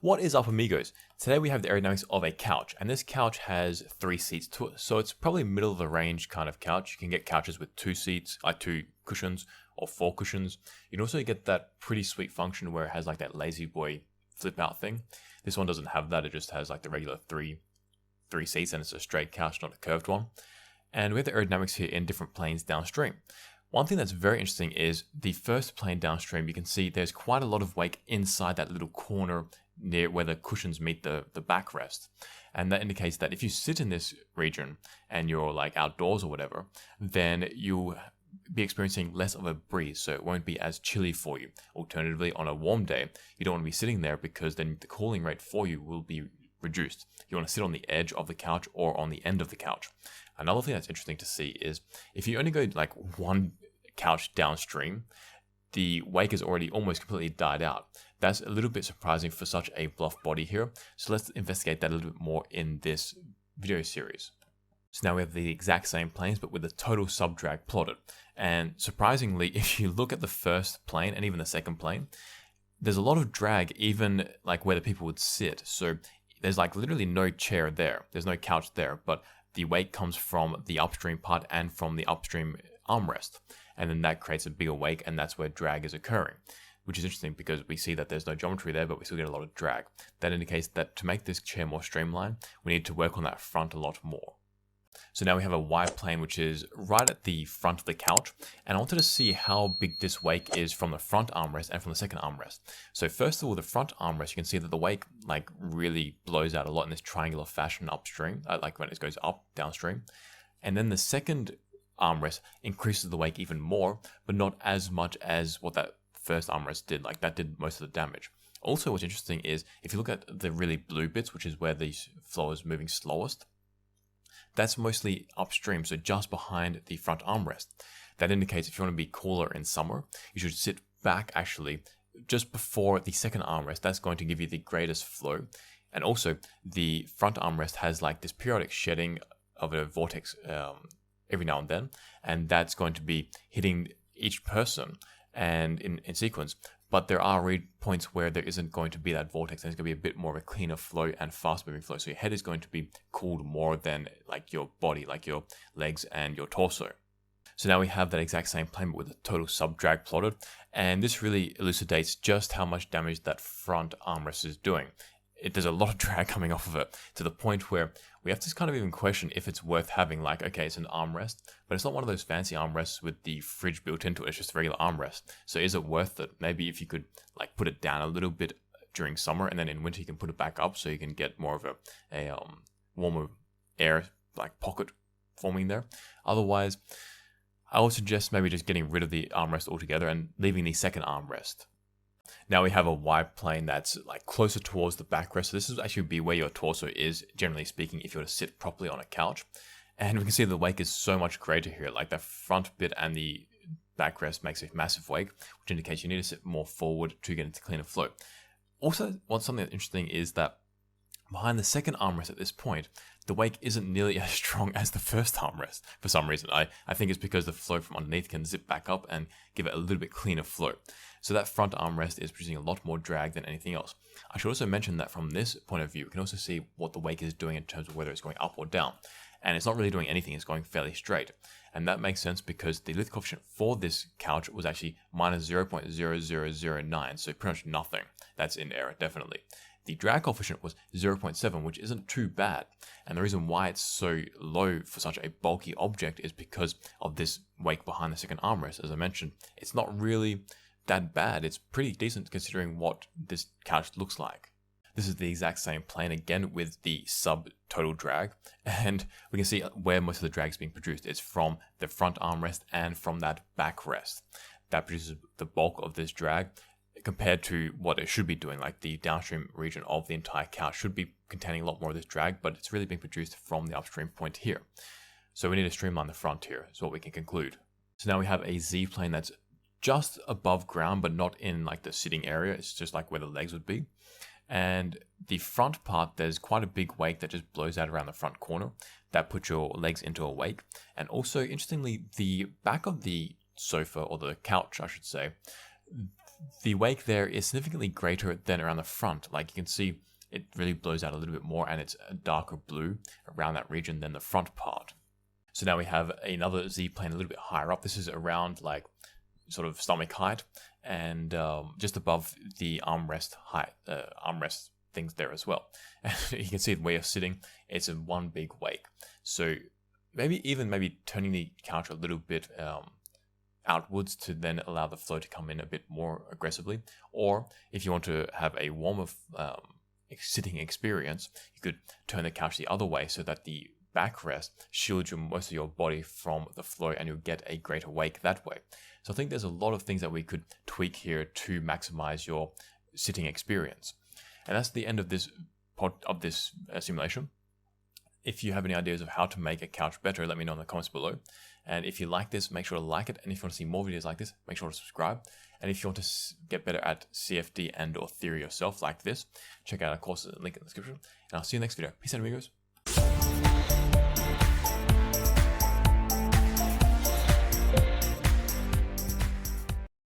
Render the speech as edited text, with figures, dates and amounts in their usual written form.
What is up, amigos? Today we have the aerodynamics of a couch, and this couch has 3 seats to it, so it's probably middle of the range kind of couch. You can get couches with 2 seats, 2 cushions, or 4 cushions. You can also get that pretty sweet function where it has like that lazy boy flip out thing. This one doesn't have that, it just has like the regular three seats, and it's a straight couch, not a curved one. And we have the aerodynamics here in different planes downstream. One thing that's very interesting is the first plane downstream, you can see there's quite a lot of wake inside that little corner near where the cushions meet the backrest. And that indicates that if you sit in this region and you're like outdoors or whatever, then you'll be experiencing less of a breeze, so it won't be as chilly for you. Alternatively, on a warm day, you don't want to be sitting there because then the cooling rate for you will be reduced. You want to sit on the edge of the couch or on the end of the couch. Another thing that's interesting to see is if you only go like one couch downstream, the wake is already almost completely died out. That's a little bit surprising for such a bluff body here. So let's investigate that a little bit more in this video series. So now we have the exact same planes, but with the total sub-drag plotted. And surprisingly, if you look at the first plane and even the second plane, there's a lot of drag even like where the people would sit. So there's like literally no chair there. There's no couch there, but the wake comes from the upstream part and from the upstream armrest. And then that creates a bigger wake, and that's where drag is occurring, which is interesting because we see that there's no geometry there, but we still get a lot of drag. That indicates that to make this chair more streamlined, we need to work on that front a lot more. So now we have a Y plane, which is right at the front of the couch. And I wanted to see how big this wake is from the front armrest and from the second armrest. So first of all, the front armrest, you can see that the wake like really blows out a lot in this triangular fashion upstream, like when it goes up downstream. And then the second armrest increases the wake even more, but not as much as what that first armrest did. Like that did most of the damage. Also, what's interesting is if you look at the really blue bits, which is where the flow is moving slowest, that's mostly upstream, so just behind the front armrest. That indicates if you want to be cooler in summer, you should sit back actually just before the second armrest. That's going to give you the greatest flow. And also the front armrest has like this periodic shedding of a vortex every now and then, and that's going to be hitting each person and in sequence. But there are points where there isn't going to be that vortex, and it's going to be a bit more of a cleaner flow and fast moving flow. So your head is going to be cooled more than like your body, like your legs and your torso. So now we have that exact same plane but with the total sub-drag plotted, and this really elucidates just how much damage that front armrest is doing. There's a lot of drag coming off of it to the point where we have to kind of even question if it's worth having. Like, okay, it's an armrest, but it's not one of those fancy armrests with the fridge built into it. It's just a regular armrest. So is it worth it? Maybe if you could like put it down a little bit during summer, and then in winter you can put it back up so you can get more of a warmer air like pocket forming there. Otherwise, I would suggest maybe just getting rid of the armrest altogether and leaving the second armrest. Now we have a Y plane that's like closer towards the backrest. So this is actually be where your torso is, generally speaking, if you were to sit properly on a couch. And we can see the wake is so much greater here. Like the front bit and the backrest makes a massive wake, which indicates you need to sit more forward to get into cleaner flow. Also, something that's interesting is that behind the second armrest at this point, the wake isn't nearly as strong as the first armrest for some reason. I think it's because the flow from underneath can zip back up and give it a little bit cleaner flow. So that front armrest is producing a lot more drag than anything else. I should also mention that from this point of view, we can also see what the wake is doing in terms of whether it's going up or down. And it's not really doing anything, it's going fairly straight. And that makes sense because the lift coefficient for this couch was actually minus 0.0009, so pretty much nothing. That's in error, definitely. The drag coefficient was 0.7, which isn't too bad. And the reason why it's so low for such a bulky object is because of this wake behind the second armrest. As I mentioned, it's not really that bad. It's pretty decent considering what this couch looks like. This is the exact same plane again with the sub-total drag. And we can see where most of the drag is being produced. It's from the front armrest and from that backrest. That produces the bulk of this drag, compared to what it should be doing. Like the downstream region of the entire couch should be containing a lot more of this drag, but it's really being produced from the upstream point here. So we need to streamline the front here, is what we can conclude. So now we have a Z plane that's just above ground, but not in like the sitting area. It's just like where the legs would be. And the front part, there's quite a big wake that just blows out around the front corner. That puts your legs into a wake. And also, interestingly, the back of the sofa, or the couch, I should say, the wake there is significantly greater than around the front. Like you can see, it really blows out a little bit more, and it's a darker blue around that region than the front part. So now we have another Z-plane a little bit higher up. This is around like sort of stomach height, and just above the armrest height, armrest things there as well. And you can see where you're sitting, it's in one big wake. So maybe turning the couch a little bit outwards to then allow the flow to come in a bit more aggressively. Or if you want to have a warmer sitting experience, you could turn the couch the other way so that the backrest shields most of your body from the flow, and you'll get a greater wake that way. So I think there's a lot of things that we could tweak here to maximize your sitting experience. And that's the end of this simulation. If you have any ideas of how to make a couch better, let me know in the comments below. And if you like this, make sure to like it. And if you want to see more videos like this, make sure to subscribe. And if you want to get better at CFD and or theory yourself like this, check out our courses, link in the description. And I'll see you in the next video. Peace out, amigos.